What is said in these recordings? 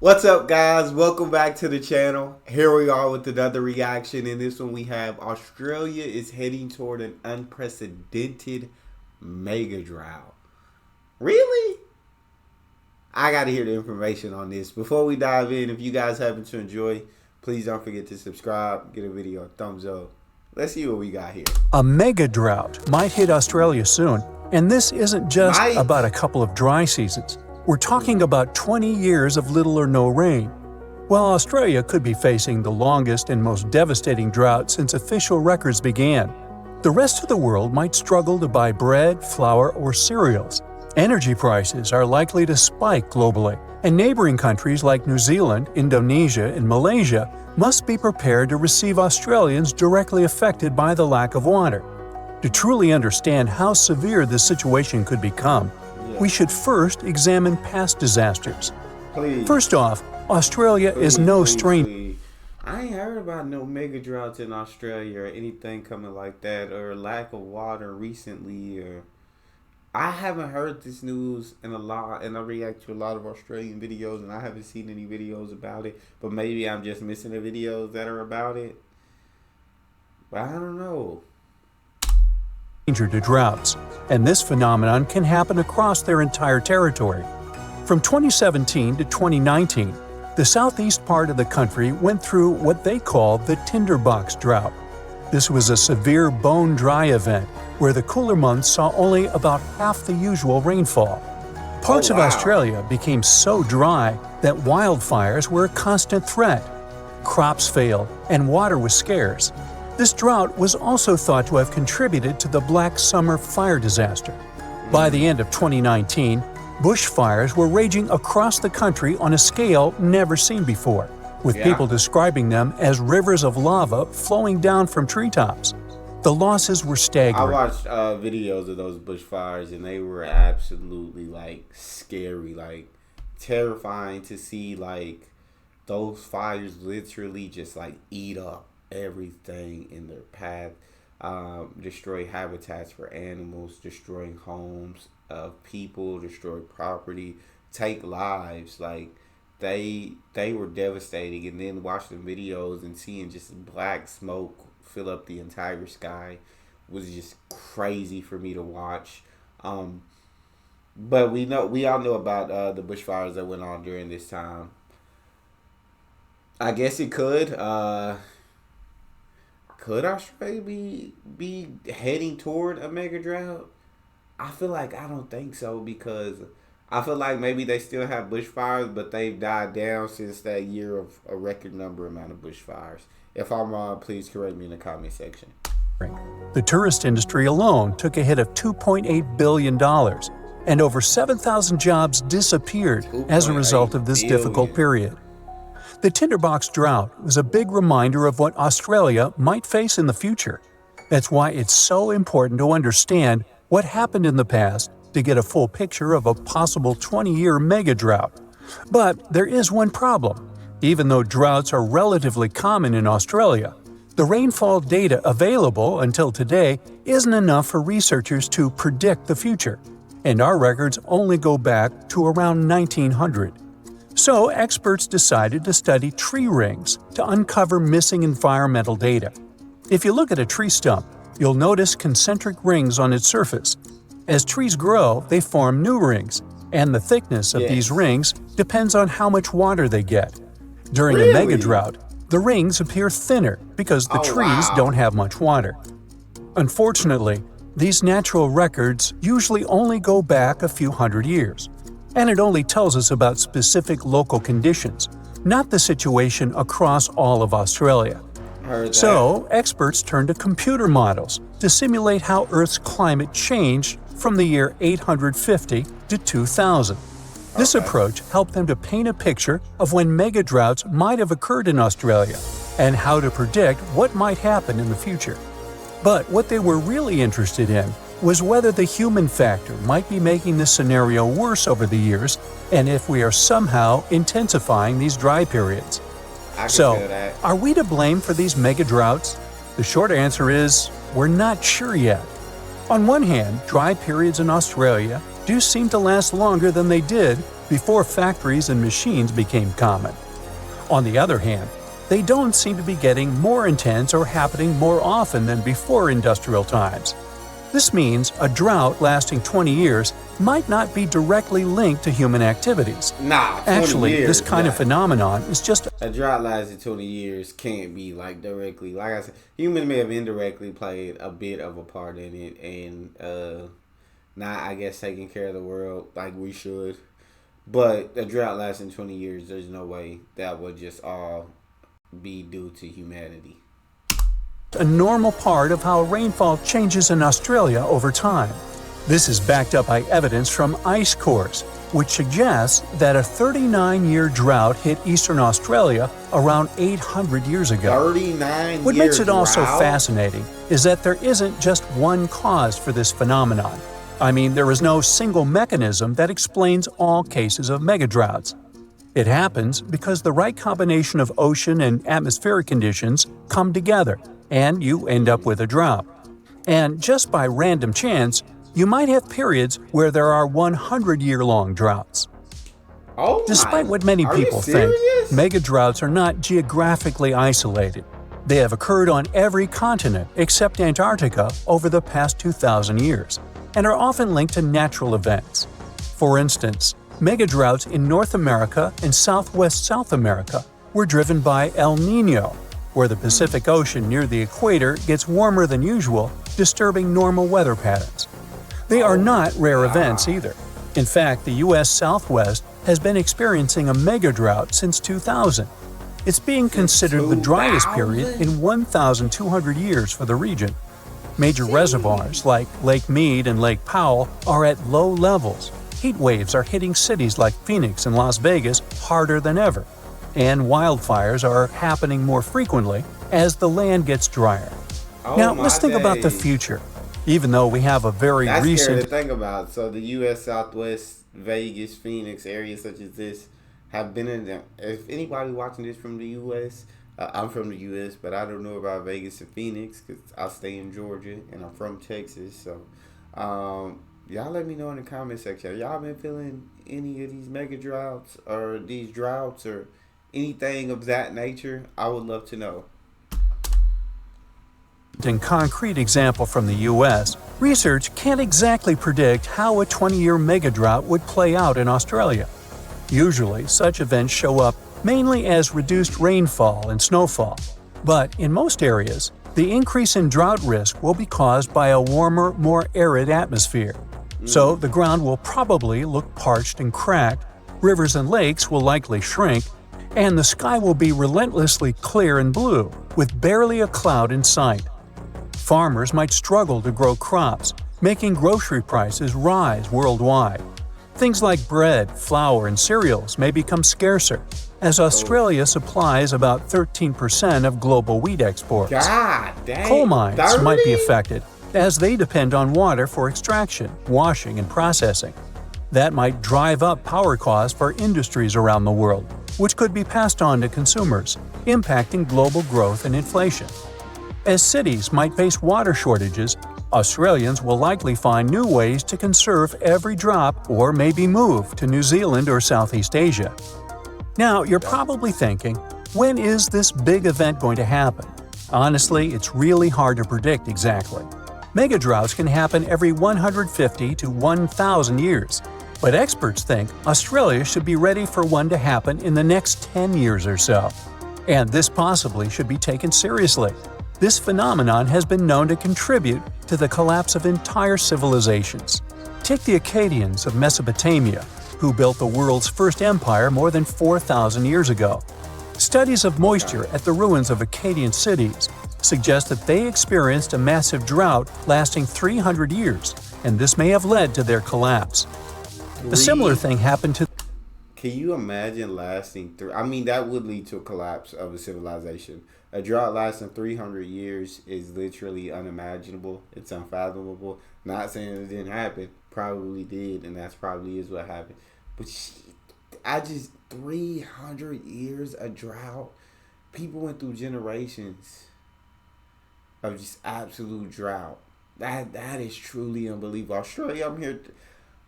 What's up, guys? Welcome back to the channel. Here we are with another reaction. In this one we have Australia is heading toward an unprecedented mega drought. Really? I gotta hear the information on this. Before we dive in, if you guys happen to enjoy, please don't forget to subscribe, give a video a thumbs up. Let's see what we got here. A mega drought might hit Australia soon, and this isn't just about a couple of dry seasons. We're talking about 20 years of little or no rain. While Australia could be facing the longest and most devastating drought since official records began, the rest of the world might struggle to buy bread, flour, or cereals. Energy prices are likely to spike globally, and neighboring countries like New Zealand, Indonesia, and Malaysia must be prepared to receive Australians directly affected by the lack of water. To truly understand how severe this situation could become, we should first examine past disasters. First off, Australia is no stranger. I ain't heard about no mega droughts in Australia or anything coming like that, or lack of water recently, or I haven't heard this news in a lot, and I react to a lot of Australian videos and I haven't seen any videos about it, but maybe I'm just missing the videos that are about it. But I don't know. To droughts, and this phenomenon can happen across their entire territory. From 2017 to 2019, the southeast part of the country went through what they call the Tinderbox Drought. This was a severe bone-dry event where the cooler months saw only about half the usual rainfall. Parts of Australia became so dry that wildfires were a constant threat. Crops failed, and water was scarce. This drought was also thought to have contributed to the Black Summer fire disaster. By the end of 2019, bushfires were raging across the country on a scale never seen before, with people describing them as rivers of lava flowing down from treetops. The losses were staggering. I watched videos of those bushfires, and they were absolutely scary, terrifying to see. Those fires literally just eat up everything in their path, destroy habitats for animals, destroying homes of people, destroy property, take lives. They were devastating. And then watching videos and seeing just black smoke fill up the entire sky was just crazy for me to watch. But we all know about the bushfires that went on during this time. I guess it could Australia be heading toward a mega drought? I feel like I don't think so, because I feel like maybe they still have bushfires, but they've died down since that year of a record number amount of bushfires. If I'm wrong, please correct me in the comment section. The tourist industry alone took a hit of $2.8 billion, and over 7,000 jobs disappeared as a result of this difficult period. The Tinderbox Drought was a big reminder of what Australia might face in the future. That's why it's so important to understand what happened in the past to get a full picture of a possible 20-year mega drought. But there is one problem. Even though droughts are relatively common in Australia, the rainfall data available until today isn't enough for researchers to predict the future, and our records only go back to around 1900. So experts decided to study tree rings to uncover missing environmental data. If you look at a tree stump, you'll notice concentric rings on its surface. As trees grow, they form new rings, and the thickness of these rings depends on how much water they get. During a mega drought, the rings appear thinner because the trees don't have much water. Unfortunately, these natural records usually only go back a few hundred years, and it only tells us about specific local conditions, not the situation across all of Australia. So, experts turn to computer models to simulate how Earth's climate changed from the year 850 to 2000. This approach helped them to paint a picture of when mega droughts might have occurred in Australia and how to predict what might happen in the future. But what they were really interested in was whether the human factor might be making this scenario worse over the years, and if we are somehow intensifying these dry periods. So, are we to blame for these mega droughts? The short answer is, we're not sure yet. On one hand, dry periods in Australia do seem to last longer than they did before factories and machines became common. On the other hand, they don't seem to be getting more intense or happening more often than before industrial times. This means a drought lasting 20 years might not be directly linked to human activities. Nah, 20 Actually, years, this kind of phenomenon is just a drought lasting 20 years can't be like directly. Like I said, humans may have indirectly played a bit of a part in it and not, I guess, taking care of the world like we should. But a drought lasting 20 years, there's no way that would just all be due to humanity. a normal part of how rainfall changes in Australia over time. This is backed up by evidence from ice cores, which suggests that a 39-year drought hit eastern Australia around 800 years ago. 39 What makes it also drought? fascinating is that there isn't just one cause for this phenomenon. I mean, there is no single mechanism that explains all cases of megadroughts. It happens because the right combination of ocean and atmospheric conditions come together, and you end up with a drought. And just by random chance, you might have periods where there are 100-year-long droughts. Oh Despite what many people think, megadroughts are not geographically isolated. They have occurred on every continent except Antarctica over the past 2,000 years, and are often linked to natural events. For instance, megadroughts in North America and Southwest South America were driven by El Niño, where the Pacific Ocean near the equator gets warmer than usual, disturbing normal weather patterns. They are not rare events either. In fact, the U.S. Southwest has been experiencing a megadrought since 2000. It's being considered the driest period in 1,200 years for the region. Major reservoirs like Lake Mead and Lake Powell are at low levels. Heat waves are hitting cities like Phoenix and Las Vegas harder than ever. And wildfires are happening more frequently as the land gets drier. Now, let's think about the future. Even though we have a very That's recent... scary to think about. So the U.S. Southwest, Vegas, Phoenix, areas such as this have been in them. If anybody watching this from the U.S., I'm from the U.S., but I don't know about Vegas and Phoenix because I stay in Georgia and I'm from Texas. So y'all let me know in the comment section. Y'all been feeling any of these mega droughts or these droughts or anything of that nature? I would love to know. In concrete example from the U.S., research can't exactly predict how a 20-year megadrought would play out in Australia. Usually, such events show up mainly as reduced rainfall and snowfall. But in most areas, the increase in drought risk will be caused by a warmer, more arid atmosphere. So the ground will probably look parched and cracked, rivers and lakes will likely shrink, and the sky will be relentlessly clear and blue, with barely a cloud in sight. Farmers might struggle to grow crops, making grocery prices rise worldwide. Things like bread, flour, and cereals may become scarcer, as Australia supplies about 13% of global wheat exports. God dang. Coal mines 30? might be affected, as they depend on water for extraction, washing, and processing. That might drive up power costs for industries around the world, which could be passed on to consumers, impacting global growth and inflation. As cities might face water shortages, Australians will likely find new ways to conserve every drop or maybe move to New Zealand or Southeast Asia. Now, you're probably thinking, when is this big event going to happen? Honestly, it's really hard to predict exactly. Megadroughts can happen every 150 to 1,000 years, but experts think Australia should be ready for one to happen in the next 10 years or so. And this possibly should be taken seriously. This phenomenon has been known to contribute to the collapse of entire civilizations. Take the Akkadians of Mesopotamia, who built the world's first empire more than 4,000 years ago. Studies of moisture at the ruins of Akkadian cities suggest that they experienced a massive drought lasting 300 years, and this may have led to their collapse. A similar thing happened to... Can you imagine lasting through? I mean, that would lead to a collapse of a civilization. A drought lasting 300 years is literally unimaginable. It's unfathomable. Not saying it didn't happen. Probably did, and that's probably is what happened. But 300 years of drought. People went through generations of just absolute drought. That is truly unbelievable. Australia,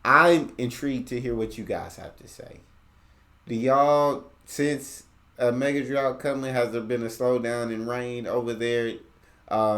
I'm intrigued to hear what you guys have to say. Do y'all, since a mega drought coming, has there been a slowdown in rain over there?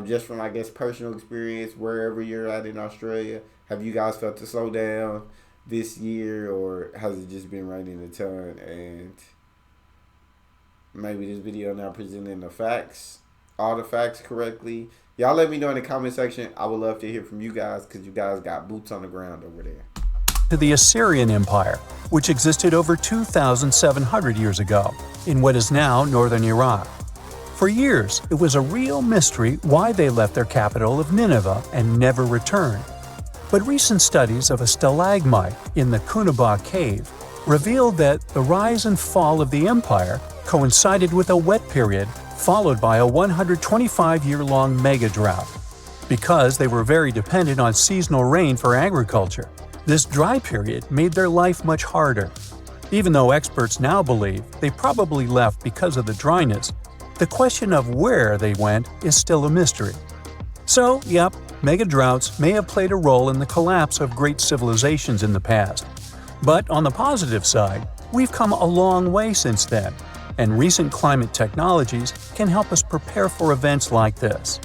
Just from, I guess, personal experience, wherever you're at in Australia, have you guys felt the slowdown this year, or has it just been raining a ton? And maybe this video not presenting the facts, all the facts correctly. Y'all let me know in the comment section. I would love to hear from you guys because you guys got boots on the ground over there. To the Assyrian Empire, which existed over 2,700 years ago in what is now northern Iraq. For years, it was a real mystery why they left their capital of Nineveh and never returned. But recent studies of a stalagmite in the Cunaba cave revealed that the rise and fall of the empire coincided with a wet period followed by a 125-year-long mega-drought. Because they were very dependent on seasonal rain for agriculture, this dry period made their life much harder. Even though experts now believe they probably left because of the dryness, the question of where they went is still a mystery. So, yep, mega-droughts may have played a role in the collapse of great civilizations in the past. But on the positive side, we've come a long way since then, and recent climate technologies can help us prepare for events like this.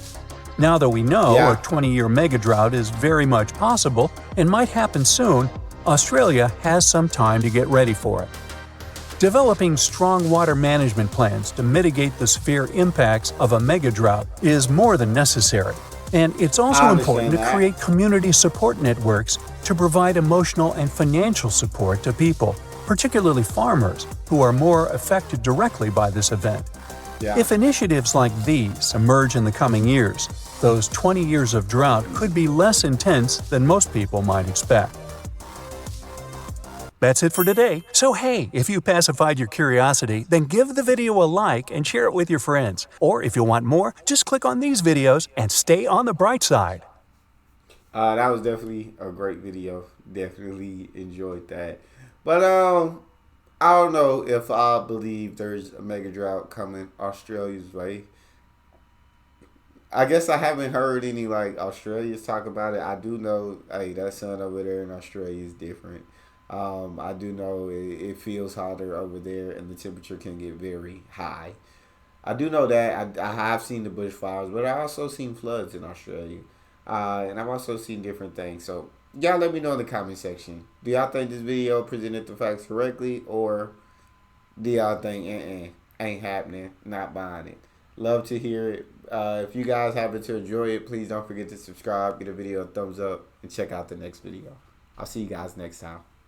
Now that we know a 20-year mega-drought is very much possible and might happen soon, Australia has some time to get ready for it. Developing strong water management plans to mitigate the severe impacts of a mega-drought is more than necessary, and it's also important to create community support networks to provide emotional and financial support to people, particularly farmers, who are more affected directly by this event. If initiatives like these emerge in the coming years, those 20 years of drought could be less intense than most people might expect. That's it for today. So hey, if you pacified your curiosity, then give the video a like and share it with your friends. Or if you want more, just click on these videos and stay on the bright side. That was definitely a great video. Definitely enjoyed that. But I don't know if I believe there's a mega drought coming Australia's way. I guess I haven't heard any like Australians talk about it. I do know, hey, that sun over there in Australia is different. I do know it feels hotter over there and the temperature can get very high. I do know that. I have seen the bushfires, but I also seen floods in Australia. And I've also seen different things. So y'all let me know in the comment section. Do y'all think this video presented the facts correctly, or do y'all think ain't happening, not buying it? Love to hear it. If you guys happen to enjoy it, please don't forget to subscribe, give the video a thumbs up, and check out the next video. I'll see you guys next time.